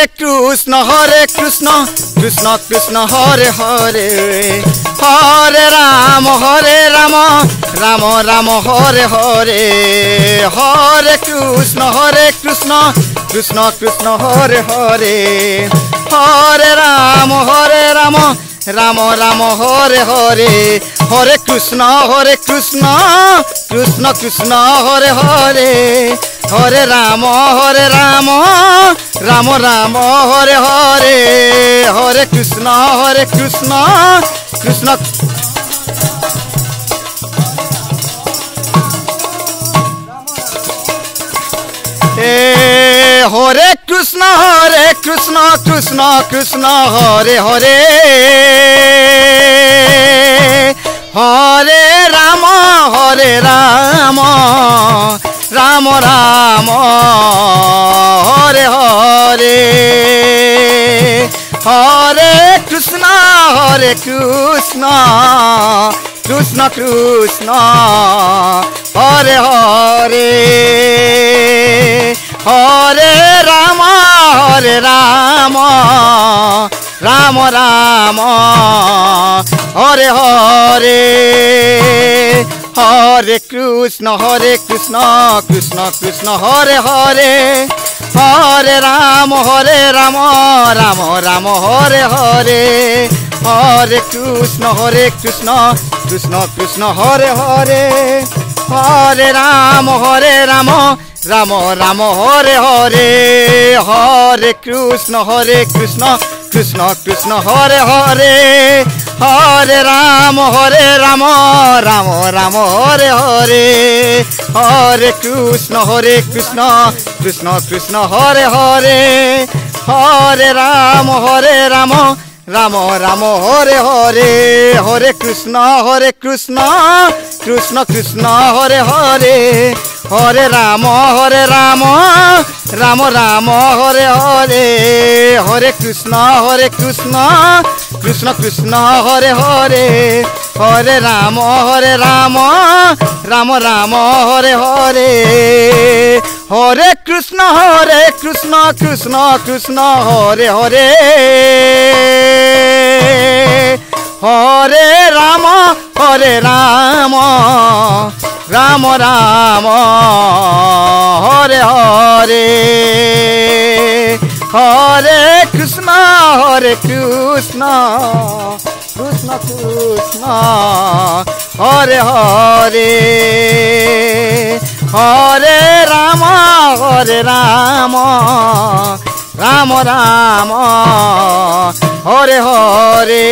Krishna Krishna Krishna Hare Hare Hare Ram Ram Ram Hare Hare Hare Krishna Krishna Krishna Hare Hare Hare Ram Ram Ram Hare Hare Hare Krishna Krishna Krishna Hare Hare Hare Ram Ram Ram Hare Hare Hare Krishna Krishna Hare Krishna Krishna Krishna Hare Hare Hare Ram Ram Ram Hare Hare Hare Krishna Krishna Krishna Hare Hare Hare Ram Ram Ram Hare Hare Hare Krishna Krishna Krishna Hare Hare Hare Ram Ram Ram Hare Hare Hare Krishna Krishna Krishna Hare Hare Hare Ram Ram Ram Hare Hare Hare Krishna Krishna Krishna Hare Hare Hare Ram Ram Ram Hare Hare Hare Krishna Krishna Krishna Hare Hare Hare Ram Ram Ram Hare Hare Hare Krishna Krishna Krishna Hare Hare Hare Ram Ram Ram Hare Hare Hare Krishna Krishna Krishna Hare Hare Hare Ram Ram Ram Hare Hare Hare Krishna Krishna Krishna Hare Hare Hare Ram Ram Ram Hare Hare Hare Krishna Krishna Krishna Hare Hare Hare Ram Ram Ram Hare Hare